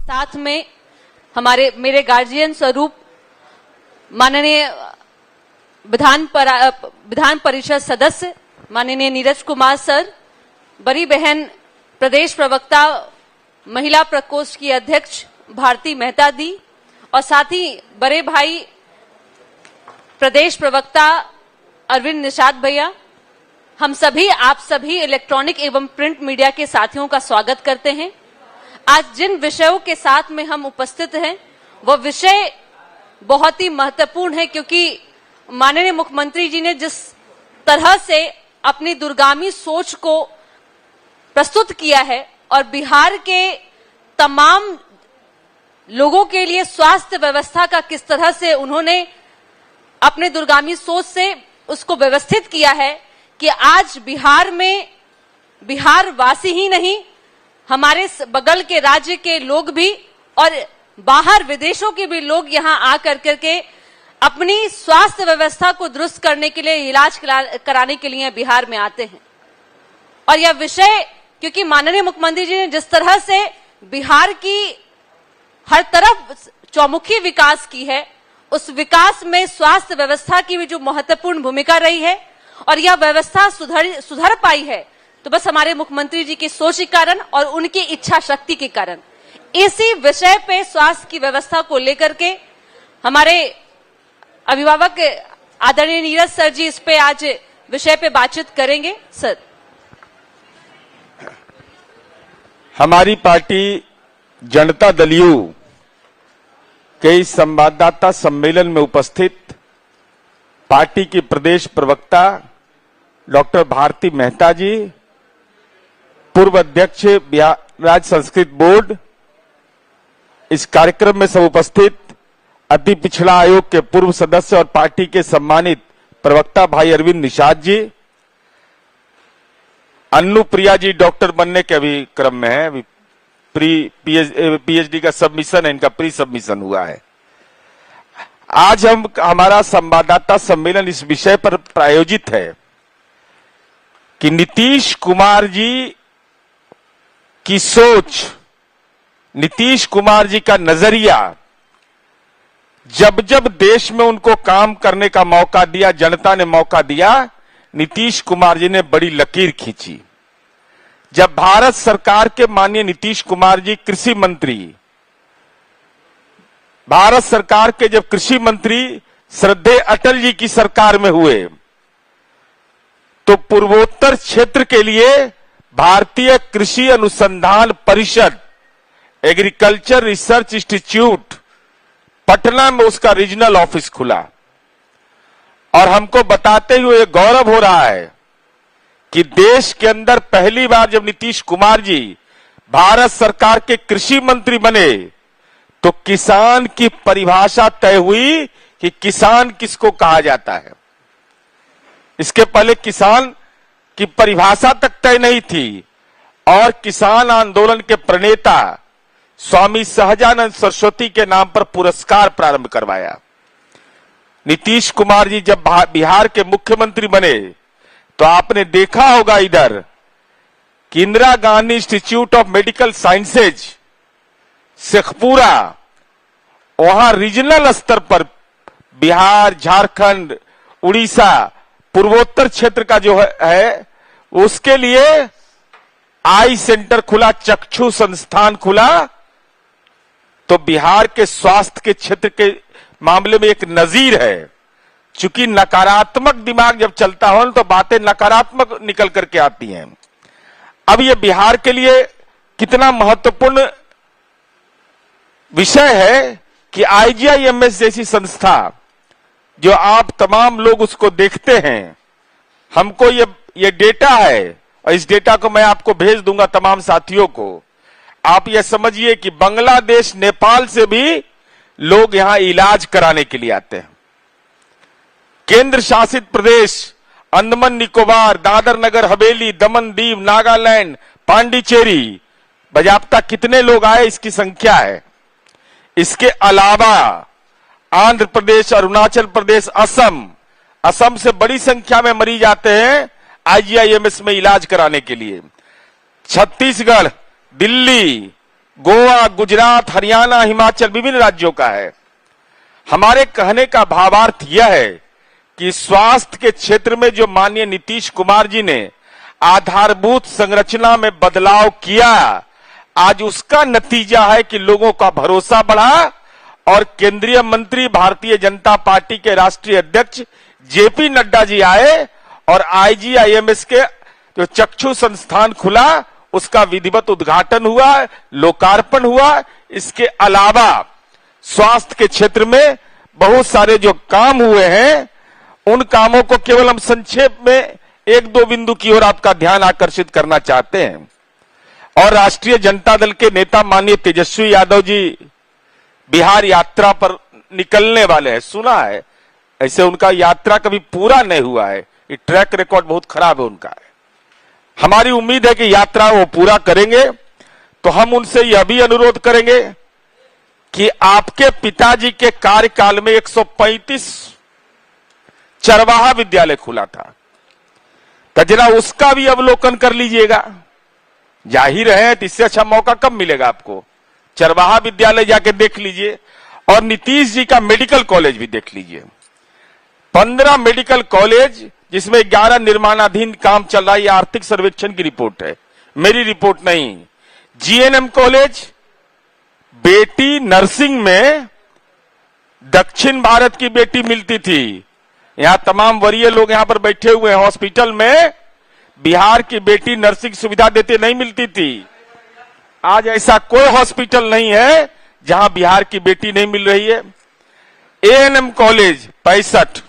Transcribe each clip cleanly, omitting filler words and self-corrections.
साथ में मेरे गार्जियन स्वरूप माननीय विधान परिषद सदस्य माननीय नीरज कुमार सर, बड़ी बहन प्रदेश प्रवक्ता महिला प्रकोष्ठ की अध्यक्ष भारती मेहता दी और साथ ही बड़े भाई प्रदेश प्रवक्ता अरविंद निषाद भैया, हम सभी आप सभी इलेक्ट्रॉनिक एवं प्रिंट मीडिया के साथियों का स्वागत करते हैं। आज जिन विषयों के साथ में हम उपस्थित हैं वह विषय बहुत ही महत्वपूर्ण है, क्योंकि माननीय मुख्यमंत्री जी ने जिस तरह से अपनी दूरगामी सोच को प्रस्तुत किया है और बिहार के तमाम लोगों के लिए स्वास्थ्य व्यवस्था का किस तरह से उन्होंने अपने दूरगामी सोच से उसको व्यवस्थित किया है कि आज बिहार में बिहार वासी ही नहीं, हमारे बगल के राज्य के लोग भी और बाहर विदेशों के भी लोग यहां आकर करके अपनी स्वास्थ्य व्यवस्था को दुरुस्त करने के लिए, इलाज कराने के लिए बिहार में आते हैं। और यह विषय क्योंकि माननीय मुख्यमंत्री जी ने जिस तरह से बिहार की हर तरफ चौमुखी विकास की है, उस विकास में स्वास्थ्य व्यवस्था की भी जो महत्वपूर्ण भूमिका रही है और यह व्यवस्था सुधर पाई है, तो बस हमारे मुख्यमंत्री जी की सोच के कारण और उनकी इच्छा शक्ति के कारण। इसी विषय पे स्वास्थ्य की व्यवस्था को लेकर के हमारे अभिभावक आदरणीय नीरज सर जी इस पे आज विषय पे बातचीत करेंगे। सर, हमारी पार्टी जनता दल यू के इस संवाददाता सम्मेलन में उपस्थित पार्टी की प्रदेश प्रवक्ता डॉक्टर भारती मेहता जी, पूर्व अध्यक्ष बिहार राज्य संस्कृत बोर्ड, इस कार्यक्रम में सब उपस्थित अति पिछड़ा आयोग के पूर्व सदस्य और पार्टी के सम्मानित प्रवक्ता भाई अरविंद निषाद जी, अन्नू प्रिया जी डॉक्टर बनने के अभी क्रम में है, अभी पीएचडी का सबमिशन है, इनका प्री सबमिशन हुआ है। आज हमारा संवाददाता सम्मेलन इस विषय पर प्रायोजित है कि नीतीश कुमार जी की सोच, नीतीश कुमार जी का नजरिया, जब जब देश में उनको काम करने का मौका दिया, जनता ने मौका दिया, नीतीश कुमार जी ने बड़ी लकीर खींची। जब भारत सरकार के माननीय नीतीश कुमार जी कृषि मंत्री, भारत सरकार के जब कृषि मंत्री श्रद्धेय अटल जी की सरकार में हुए, तो पूर्वोत्तर क्षेत्र के लिए भारतीय कृषि अनुसंधान परिषद, एग्रीकल्चर रिसर्च इंस्टीट्यूट पटना में उसका रीजनल ऑफिस खुला। और हमको बताते हुए गौरव हो रहा है कि देश के अंदर पहली बार जब नीतीश कुमार जी भारत सरकार के कृषि मंत्री बने, तो किसान की परिभाषा तय हुई कि किसान किसको कहा जाता है। इसके पहले किसान की परिभाषा तक तय नहीं थी और किसान आंदोलन के प्रणेता स्वामी सहजानंद सरस्वती के नाम पर पुरस्कार प्रारंभ करवाया। नीतीश कुमार जी जब बिहार के मुख्यमंत्री बने, तो आपने देखा होगा इधर कि Indira Gandhi institute of medical sciences Sheikhpura, वहां रीजनल स्तर पर बिहार, झारखंड, उड़ीसा, पूर्वोत्तर क्षेत्र का जो है उसके लिए आई सेंटर खुला, चक्षु संस्थान खुला। तो बिहार के स्वास्थ्य के क्षेत्र के मामले में एक नजीर है। चूंकि नकारात्मक दिमाग जब चलता हो तो बातें नकारात्मक निकल करके आती हैं। अब ये बिहार के लिए कितना महत्वपूर्ण विषय है कि आईजीआईएमएस जैसी संस्था, जो आप तमाम लोग उसको देखते हैं, हमको ये डेटा है और इस डेटा को मैं आपको भेज दूंगा तमाम साथियों को। आप ये समझिए कि बांग्लादेश, नेपाल से भी लोग यहां इलाज कराने के लिए आते हैं। केंद्र शासित प्रदेश अंडमान निकोबार, दादर नगर हवेली, दमन दीव, नागालैंड, पांडिचेरी, बजाप्ता कितने लोग आए इसकी संख्या है। इसके अलावा आंध्र प्रदेश, अरुणाचल प्रदेश, असम से बड़ी संख्या में मरीज आते हैं आईजीआईएमएस में इलाज कराने के लिए। छत्तीसगढ़, दिल्ली, गोवा, गुजरात, हरियाणा, हिमाचल, विभिन्न राज्यों का है। हमारे कहने का भावार्थ यह है कि स्वास्थ्य के क्षेत्र में जो माननीय नीतीश कुमार जी ने आधारभूत संरचना में बदलाव किया, आज उसका नतीजा है कि लोगों का भरोसा बढ़ा और केंद्रीय मंत्री भारतीय जनता पार्टी के राष्ट्रीय अध्यक्ष जेपी नड्डा जी आए और आईजीआईएमएस के जो चक्षु संस्थान खुला उसका विधिवत उद्घाटन हुआ, लोकार्पण हुआ। इसके अलावा स्वास्थ्य के क्षेत्र में बहुत सारे जो काम हुए हैं उन कामों को केवल हम संक्षेप में एक दो बिंदु की ओर आपका ध्यान आकर्षित करना चाहते हैं। और राष्ट्रीय जनता दल के नेता माननीय तेजस्वी यादव जी बिहार यात्रा पर निकलने वाले हैं, सुना है। ऐसे उनका यात्रा कभी पूरा नहीं हुआ है, ये ट्रैक रिकॉर्ड बहुत खराब है उनका। हमारी उम्मीद है कि यात्रा वो पूरा करेंगे, तो हम उनसे यह भी अनुरोध करेंगे कि आपके पिताजी के कार्यकाल में 135 चरवाहा विद्यालय खुला था, तो जरा उसका भी अवलोकन कर लीजिएगा। जाहिर है तो इससे अच्छा मौका कब मिलेगा आपको। चरवाहा विद्यालय जाके देख लीजिए और नीतीश जी का मेडिकल कॉलेज भी देख लीजिए। 15 मेडिकल कॉलेज जिसमें 11 निर्माणाधीन काम चल रहा है, ये आर्थिक सर्वेक्षण की रिपोर्ट है, मेरी रिपोर्ट नहीं। जीएनएम कॉलेज, बेटी नर्सिंग में दक्षिण भारत की बेटी मिलती थी। यहां तमाम वरीय लोग यहां पर बैठे हुए हैं। हॉस्पिटल में बिहार की बेटी नर्सिंग सुविधा देते नहीं मिलती थी। आज ऐसा कोई हॉस्पिटल नहीं है जहां बिहार की बेटी नहीं मिल रही है। एएनएम कॉलेज 65,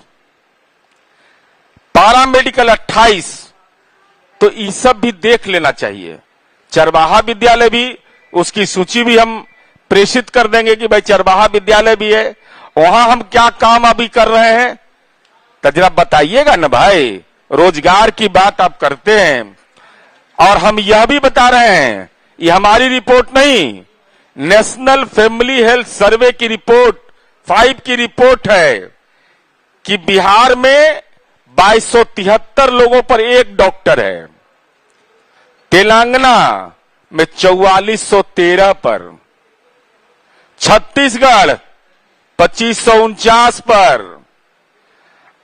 पारा मेडिकल 28, तो ये सब भी देख लेना चाहिए। चरवाहा विद्यालय भी, उसकी सूची भी हम प्रेषित कर देंगे कि भाई चरवाहा विद्यालय भी है, वहां हम क्या काम अभी कर रहे हैं, तो जरा बताइएगा ना भाई। रोजगार की बात आप करते हैं और हम यह भी बता रहे हैं, ये हमारी रिपोर्ट नहीं, नेशनल फैमिली हेल्थ सर्वे की रिपोर्ट 5 की रिपोर्ट है कि बिहार में 2273 लोगों पर एक डॉक्टर है, तेलंगाना में 4413 पर, छत्तीसगढ़ 2549 पर,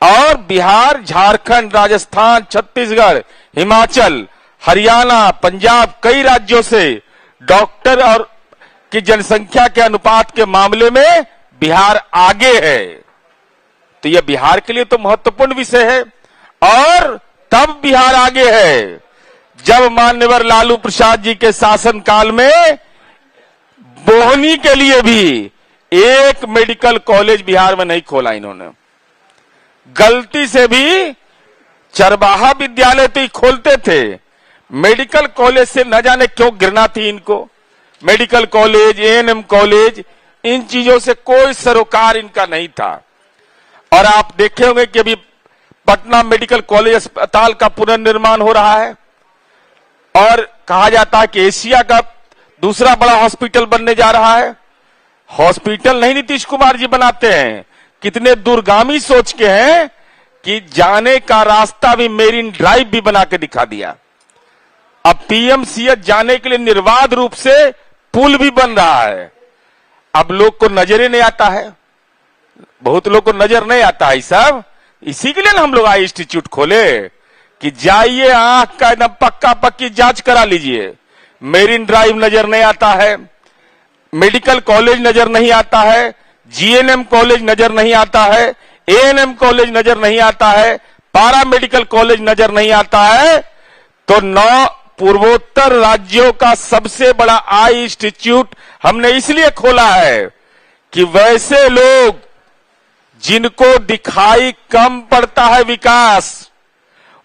और बिहार, झारखंड, राजस्थान, छत्तीसगढ़, हिमाचल, हरियाणा, पंजाब, कई राज्यों से डॉक्टर और की जनसंख्या के अनुपात के मामले में बिहार आगे है। तो यह बिहार के लिए तो महत्वपूर्ण विषय है। और तब बिहार आगे है जब मान्यवर लालू प्रसाद जी के शासनकाल में बोहनी के लिए भी एक मेडिकल कॉलेज बिहार में नहीं खोला इन्होंने। गलती से भी चरवाहा विद्यालय तो ही खोलते थे, मेडिकल कॉलेज से न जाने क्यों घृणा थी इनको। मेडिकल कॉलेज, एएनएम कॉलेज, इन चीजों से कोई सरोकार इनका नहीं था। और आप देखे होंगे कि अभी पटना मेडिकल कॉलेज अस्पताल का पुनर्निर्माण हो रहा है और कहा जाता है कि एशिया का दूसरा बड़ा हॉस्पिटल बनने जा रहा है। हॉस्पिटल नहीं नीतीश कुमार जी बनाते हैं, कितने दूरगामी सोच के हैं कि जाने का रास्ता भी मेरिन ड्राइव भी बना के दिखा दिया। अब पीएमसीएच जाने के लिए निर्बाध रूप से पुल भी बन रहा है। अब लोग को नजर ही नहीं आता है, बहुत लोग को नजर नहीं आता है सब। इसी के लिए ना हम लोग आई इंस्टीट्यूट खोले कि जाइए आंख का एकदम पक्का पक्की जांच करा लीजिए। मेरिन ड्राइव नजर नहीं आता है, मेडिकल कॉलेज नजर नहीं आता है, जीएनएम कॉलेज नजर नहीं आता है, एएनएम कॉलेज नजर नहीं आता है, पारा मेडिकल कॉलेज नजर नहीं आता है। तो 9 पूर्वोत्तर राज्यों का सबसे बड़ा आई इंस्टीट्यूट हमने इसलिए खोला है कि वैसे लोग जिनको दिखाई कम पड़ता है विकास,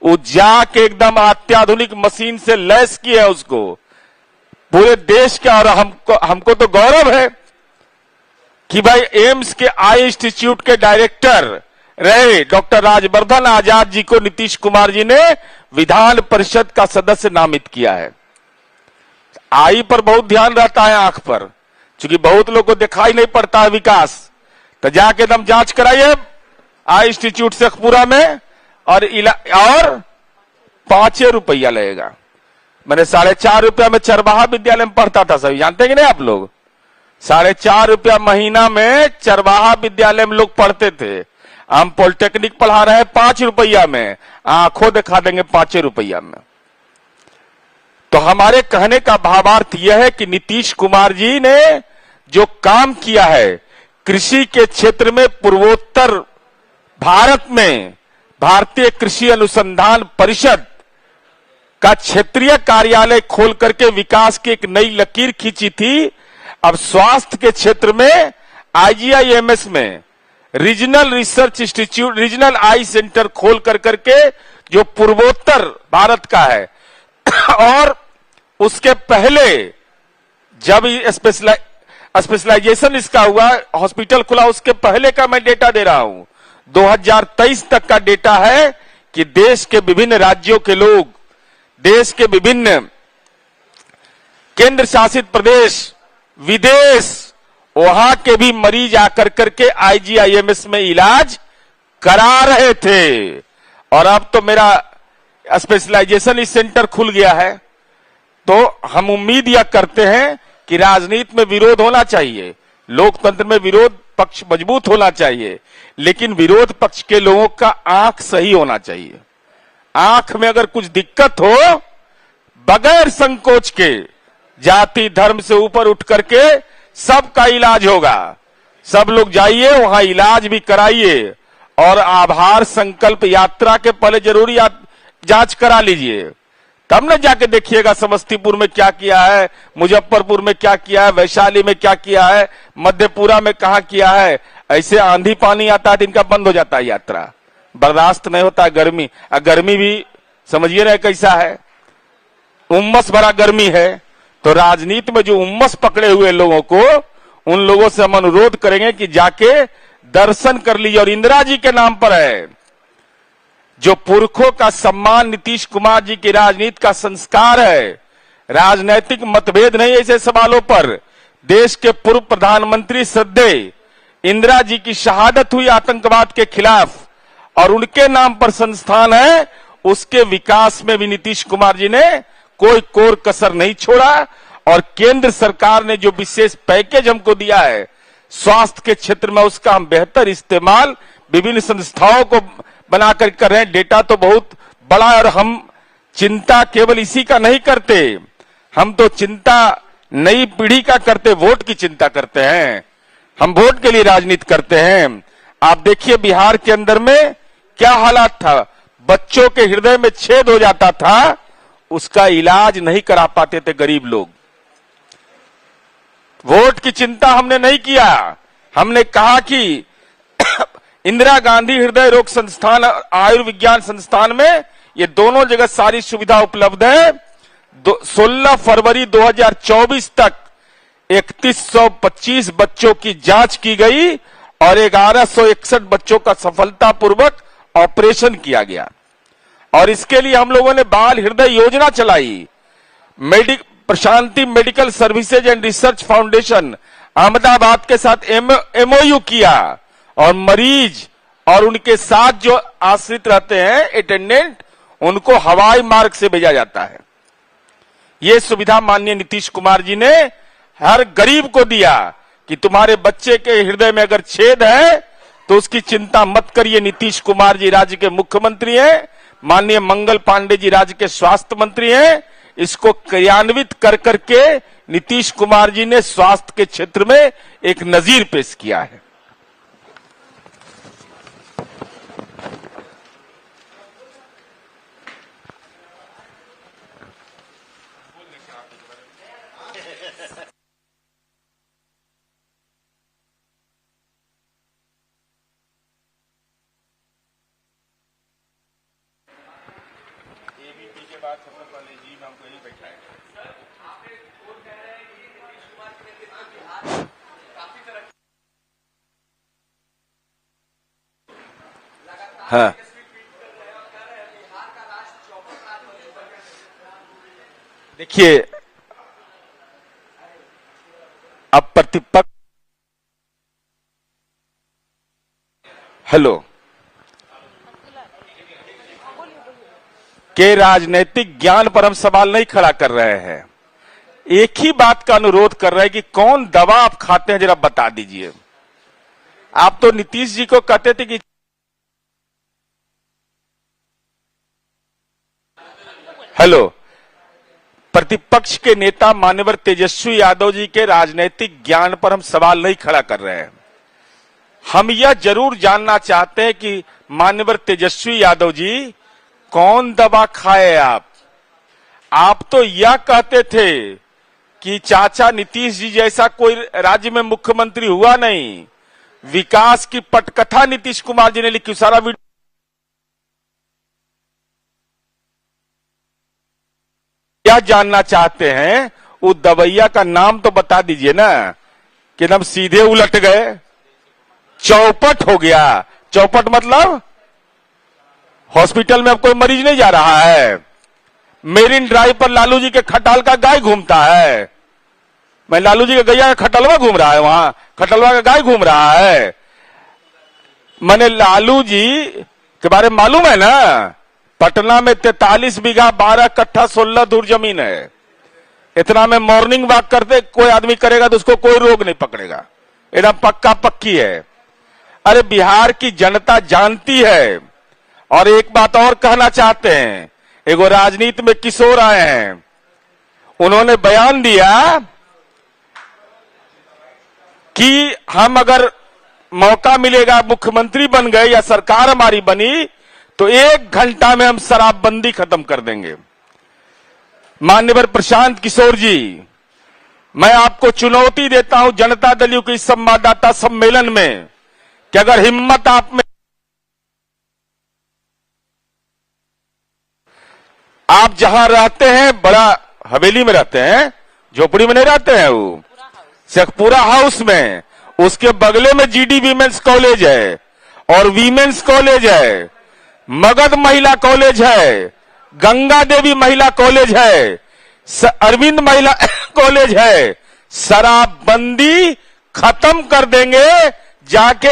वो जाके एकदम अत्याधुनिक मशीन से लैस किया है उसको पूरे देश का। और हमको तो गौरव है कि भाई एम्स के आई इंस्टीट्यूट के डायरेक्टर रहे डॉक्टर राजवर्धन आजाद जी को नीतीश कुमार जी ने विधान परिषद का सदस्य नामित किया है। आई पर बहुत ध्यान रहता है, आंख पर, क्योंकि बहुत लोग को दिखाई नहीं पड़ता है विकास। तो जाके एकदम जांच कराइए आई इंस्टीट्यूट शेखपुरा में और 5 रुपया लगेगा। मैंने 4.5 रुपया में चरवाहा विद्यालय में पढ़ता था, सभी जानते हैं कि नहीं आप लोग? 4.5 रुपया महीना में चरवाहा विद्यालय में लोग पढ़ते थे। हम पॉलिटेक्निक पढ़ा रहे हैं 5 रुपया में, आंखों दिखा देंगे 5 रुपया में। तो हमारे कहने का भावार्थ यह है कि नीतीश कुमार जी ने जो काम किया है कृषि के क्षेत्र में, पूर्वोत्तर भारत में भारतीय कृषि अनुसंधान परिषद का क्षेत्रीय कार्यालय खोल करके विकास की एक नई लकीर खींची थी। अब स्वास्थ्य के क्षेत्र में IGIMS में रीजनल रिसर्च इंस्टीट्यूट, रीजनल आई सेंटर खोल करके जो पूर्वोत्तर भारत का है और उसके पहले जब स्पेशलाइजेशन इसका हुआ, हॉस्पिटल खुला, उसके पहले का मैं डेटा दे रहा हूं। 2023 तक का डेटा है कि देश के विभिन्न राज्यों के लोग, देश के विभिन्न केंद्र शासित प्रदेश, विदेश, वहां के भी मरीज आकर करके IGIMS में इलाज करा रहे थे। और अब तो मेरा स्पेशलाइजेशन इस सेंटर खुल गया है, तो हम उम्मीद यह करते हैं कि राजनीति में विरोध होना चाहिए, लोकतंत्र में विरोध पक्ष मजबूत होना चाहिए, लेकिन विरोध पक्ष के लोगों का आंख सही होना चाहिए। आंख में अगर कुछ दिक्कत हो, बगैर संकोच के जाति धर्म से ऊपर उठ करके सबका इलाज होगा। सब लोग जाइए वहां इलाज भी कराइए और आभार संकल्प यात्रा के पहले जरूरी जांच करा लीजिए, तब न जाके देखिएगा समस्तीपुर में क्या किया है, मुजफ्फरपुर में क्या किया है, वैशाली में क्या किया है, मधेपुरा में कहा किया है। ऐसे आंधी पानी आता है तो इनका बंद हो जाता है यात्रा, बर्दाश्त नहीं होता है गर्मी। गर्मी भी समझिए ना कैसा है, उम्मस भरा गर्मी है। तो राजनीति में जो उम्मस पकड़े हुए लोगों को, उन लोगों से हम अनुरोध करेंगे कि जाके दर्शन कर लीजिए। और इंदिरा जी के नाम पर है, जो पुरखों का सम्मान, नीतीश कुमार जी की राजनीति का संस्कार है। राजनैतिक मतभेद नहीं ऐसे सवालों पर। देश के पूर्व प्रधानमंत्री श्रद्धेय इंदिरा जी की शहादत हुई आतंकवाद के खिलाफ, और उनके नाम पर संस्थान है, उसके विकास में भी नीतीश कुमार जी ने कोई कोर कसर नहीं छोड़ा। और केंद्र सरकार ने जो विशेष पैकेज हमको दिया है स्वास्थ्य के क्षेत्र में, उसका हम बेहतर इस्तेमाल विभिन्न संस्थाओं को बनाकर कर रहे हैं। डेटा तो बहुत बड़ा है और हम चिंता केवल इसी का नहीं करते, हम तो चिंता नई पीढ़ी का करते, वोट की चिंता करते हैं। हम वोट के लिए राजनीति करते हैं। आप देखिए बिहार के अंदर में क्या हालात था, बच्चों के हृदय में छेद हो जाता था, उसका इलाज नहीं करा पाते थे गरीब लोग। वोट की चिंता हमने नहीं किया, हमने कहा कि इंदिरा गांधी हृदय रोग संस्थान, आयुर्विज्ञान संस्थान में ये दोनों जगह सारी सुविधा उपलब्ध है। 16 फरवरी 2024 तक 3125 बच्चों की जांच की गई और 1161 बच्चों का सफलतापूर्वक ऑपरेशन किया गया। और इसके लिए हम लोगों ने बाल हृदय योजना चलाई। Prashanti medical services and research foundation Ahmedabad के साथ MOU किया, और मरीज और उनके साथ जो आश्रित रहते हैं अटेंडेंट, उनको हवाई मार्ग से भेजा जाता है। ये सुविधा माननीय नीतीश कुमार जी ने हर गरीब को दिया कि तुम्हारे बच्चे के हृदय में अगर छेद है तो उसकी चिंता मत करिए। नीतीश कुमार जी राज्य के मुख्यमंत्री हैं, माननीय मंगल पांडे जी राज्य के स्वास्थ्य मंत्री हैं। इसको क्रियान्वित कर करके नीतीश कुमार जी ने स्वास्थ्य के क्षेत्र में एक नजीर पेश किया है। हाँ, देखिए अब प्रतिपक्ष, हेलो, के राजनीतिक ज्ञान पर हम सवाल नहीं खड़ा कर रहे हैं। एक ही बात का अनुरोध कर रहे हैं कि कौन दवा आप खाते हैं, जरा बता दीजिए। आप तो नीतीश जी को कहते थे कि हेलो, प्रतिपक्ष के नेता मान्यवर तेजस्वी यादव जी के राजनीतिक ज्ञान पर हम सवाल नहीं खड़ा कर रहे हैं। हम यह जरूर जानना चाहते हैं कि मान्यवर तेजस्वी यादव जी कौन दवा खाए आप तो यह कहते थे कि चाचा नीतीश जी जैसा कोई राज्य में मुख्यमंत्री हुआ नहीं। विकास की पटकथा नीतीश कुमार जी ने लिखी, सारा वीडियो क्या जानना चाहते हैं, उस दवैया का नाम तो बता दीजिए ना। कि एकदम सीधे उलट गए, चौपट हो गया। चौपट मतलब हॉस्पिटल में अब कोई मरीज नहीं जा रहा है। मेरिन ड्राइव पर लालू जी के खटाल का गाय घूमता है। मैं लालू जी का गैया का खटलवा घूम रहा है, वहां खटलवा का गाय घूम रहा है। मैंने लालू जी के बारे में मालूम है ना, पटना में 43 बीघा 12 कट्ठा 16 दूर जमीन है। इतना में मॉर्निंग वॉक करते कोई आदमी करेगा तो उसको कोई रोग नहीं पकड़ेगा, एकदम पक्का पक्की है। अरे बिहार की जनता जानती है। और एक बात और कहना चाहते हैं, एगो राजनीति में किशोर आए हैं, उन्होंने बयान दिया कि हम अगर मौका मिलेगा, मुख्यमंत्री बन गए या सरकार हमारी बनी, तो 1 घंटा में हम शराबबंदी खत्म कर देंगे। माननीय प्रशांत किशोर जी, मैं आपको चुनौती देता हूं जनता दल यू के इस संवाददाता सम्मेलन में कि अगर हिम्मत आप में, आप जहां रहते हैं, बड़ा हवेली में रहते हैं, झोपड़ी में नहीं रहते हैं, वो शेखपुरा हाउस में, उसके बगले में जीडी वीमेंस कॉलेज है और वीमेंस कॉलेज है, मगध महिला कॉलेज है, गंगा देवी महिला कॉलेज है, अरविंद महिला कॉलेज है। शराबबंदी खत्म कर देंगे जाके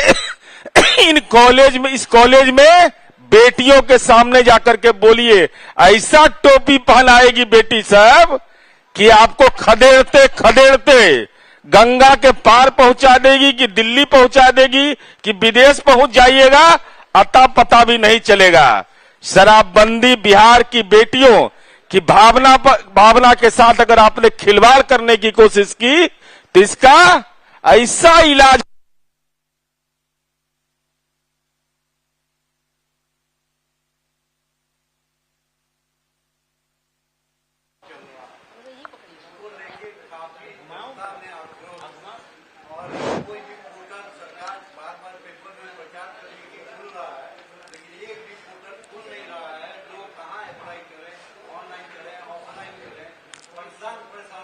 इन कॉलेज में, इस कॉलेज में बेटियों के सामने जाकर के बोलिए, ऐसा टोपी पहनाएगी बेटी साहब कि आपको खदेड़ते खदेड़ते गंगा के पार पहुंचा देगी, कि दिल्ली पहुंचा देगी, कि विदेश पहुंच जाइएगा, अता पता भी नहीं चलेगा। शराबबंदी बिहार की बेटियों की भावना के साथ अगर आपने खिलवाड़ करने की कोशिश की तो इसका ऐसा इलाज।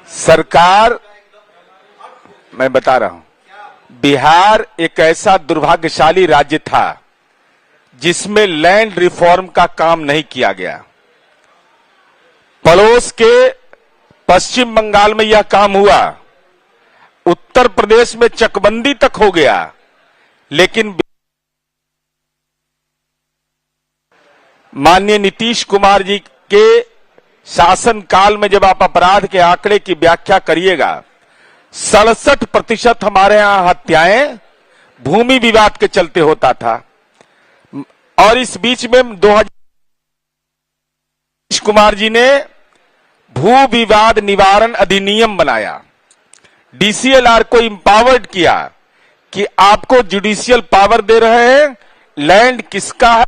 सरकार, मैं बता रहा हूं, बिहार एक ऐसा दुर्भाग्यशाली राज्य था जिसमें लैंड रिफॉर्म का काम नहीं किया गया। पड़ोस के पश्चिम बंगाल में यह काम हुआ, उत्तर प्रदेश में चकबंदी तक हो गया, लेकिन माननीय नीतीश कुमार जी के शासन काल में जब आप अपराध के आंकड़े की व्याख्या करिएगा, 67% हमारे यहां हत्याएं भूमि विवाद के चलते होता था। और इस बीच में 2000 कुमार जी ने भू विवाद निवारण अधिनियम बनाया, डीसीएलआर को इंपावर्ड किया कि आपको जुडिशियल पावर दे रहे हैं, लैंड किसका है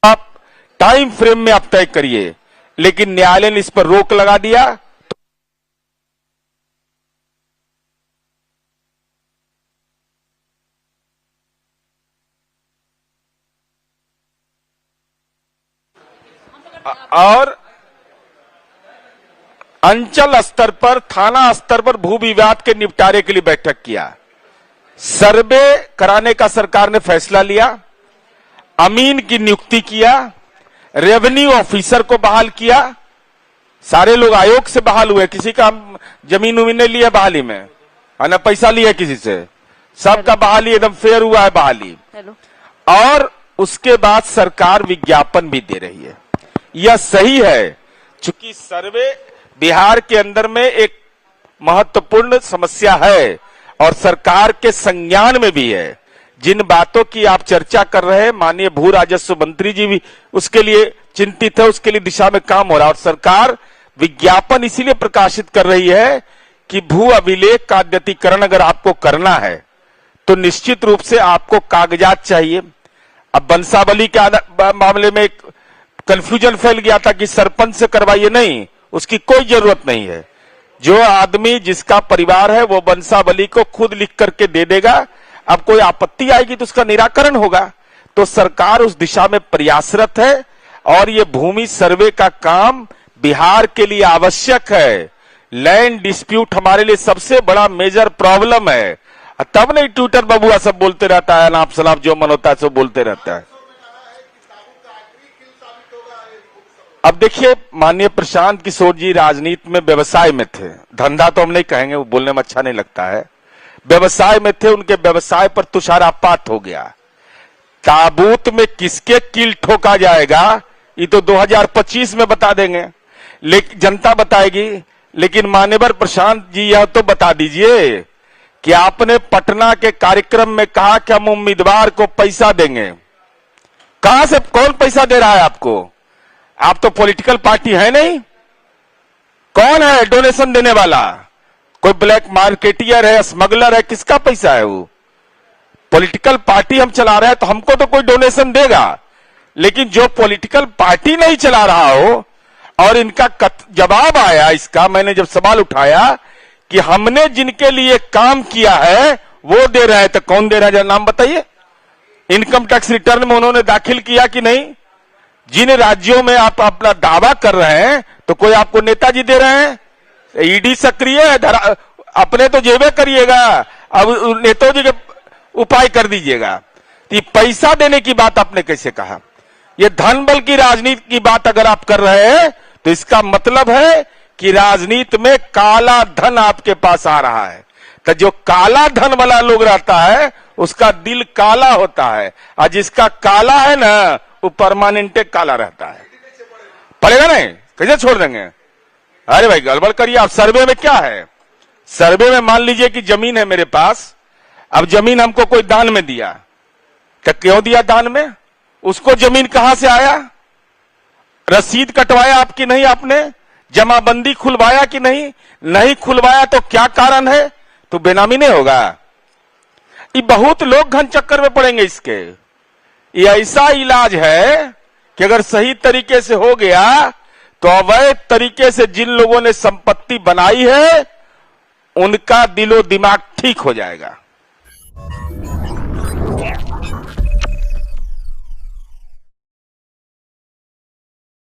आप टाइम फ्रेम में आप तय करिए। लेकिन न्यायालय ने इस पर रोक लगा दिया। और अंचल स्तर पर, थाना स्तर पर भू विवाद के निपटारे के लिए बैठक किया, सर्वे कराने का सरकार ने फैसला लिया, अमीन की नियुक्ति किया, रेवेन्यू ऑफिसर को बहाल किया। सारे लोग आयोग से बहाल हुए, किसी का जमीन उमीन नहीं लिया बहाली में, और न पैसा लिया किसी से, सबका बहाली एकदम फेयर हुआ है बहाली। और उसके बाद सरकार विज्ञापन भी दे रही है। यह सही है, चूंकि सर्वे बिहार के अंदर में एक महत्वपूर्ण समस्या है और सरकार के संज्ञान में भी है। जिन बातों की आप चर्चा कर रहे हैं, माननीय भू राजस्व मंत्री जी भी उसके लिए चिंतित है, उसके लिए दिशा में काम हो रहा है और सरकार विज्ञापन इसीलिए प्रकाशित कर रही है कि भू अभिलेख का अद्यतीकरण अगर आपको करना है तो निश्चित रूप से आपको कागजात चाहिए। अब बंसावली के मामले में एक कंफ्यूजन फैल गया था कि सरपंच से करवाइए, नहीं, उसकी कोई जरूरत नहीं है। जो आदमी जिसका परिवार है वो बंसावली को खुद लिख करके दे देगा। अब कोई आपत्ति आएगी तो उसका निराकरण होगा। तो सरकार उस दिशा में प्रयासरत है और ये भूमि सर्वे का काम बिहार के लिए आवश्यक है। लैंड डिस्प्यूट हमारे लिए सबसे बड़ा मेजर प्रॉब्लम है। तब नहीं ट्विटर बबुआ सब बोलते रहता है, नाप सलाप जो मन होता है सब बोलते रहता है। अब देखिए, माननीय प्रशांत किशोर जी राजनीति में व्यवसाय में थे, धंधा तो हम नहीं कहेंगे, वो बोलने में अच्छा नहीं लगता है, व्यवसाय में थे। उनके व्यवसाय पर तुषारापात हो गया। ताबूत में किसके कील ठोका जाएगा ये तो 2025 में बता देंगे, लेकिन जनता बताएगी। लेकिन मान्यवर प्रशांत जी यह तो बता दीजिए कि आपने पटना के कार्यक्रम में कहा कि हम उम्मीदवार को पैसा देंगे। कहां से, कौन पैसा दे रहा है आपको? आप तो पॉलिटिकल पार्टी है नहीं। कौन है डोनेशन देने वाला? कोई ब्लैक मार्केटियर है, स्मगलर है? किसका पैसा है वो? पॉलिटिकल पार्टी हम चला रहे हैं तो हमको तो कोई डोनेशन देगा, लेकिन जो पॉलिटिकल पार्टी नहीं चला रहा हो और इनका जवाब आया इसका, मैंने जब सवाल उठाया कि हमने जिनके लिए काम किया है वो दे रहे हैं, तो कौन दे रहा है जरा नाम बताइए। इनकम टैक्स रिटर्न में उन्होंने दाखिल किया कि नहीं? जिन राज्यों में आप अपना दावा कर रहे हैं तो कोई आपको नेताजी दे रहे हैं? ईडी सक्रिय है, अपने तो जेबे करिएगा, अब नेताजी के उपाय कर दीजिएगा। तो पैसा देने की बात आपने कैसे कहा? ये धन बल की राजनीति की बात अगर आप कर रहे हैं तो इसका मतलब है कि राजनीति में काला धन आपके पास आ रहा है। तो जो काला धन वाला लोग रहता है उसका दिल काला होता है, और जिसका काला है ना वो परमानेंट काला रहता है। पड़ेगा नहीं, कैसे छोड़ देंगे? अरे भाई गड़बड़ करिए आप। सर्वे में क्या है? सर्वे में मान लीजिए कि जमीन है मेरे पास, अब जमीन हमको कोई दान में दिया, क्या क्यों दिया दान में? उसको जमीन कहां से आया? रसीद कटवाया आपकी नहीं? आपने जमाबंदी खुलवाया कि नहीं? नहीं खुलवाया तो क्या कारण है? तो बेनामी नहीं होगा। ये बहुत लोग घन चक्कर में पड़ेंगे इसके। ये ऐसा इलाज है कि अगर सही तरीके से हो गया तो अवैध तरीके से जिन लोगों ने संपत्ति बनाई है उनका दिलो दिमाग ठीक हो जाएगा।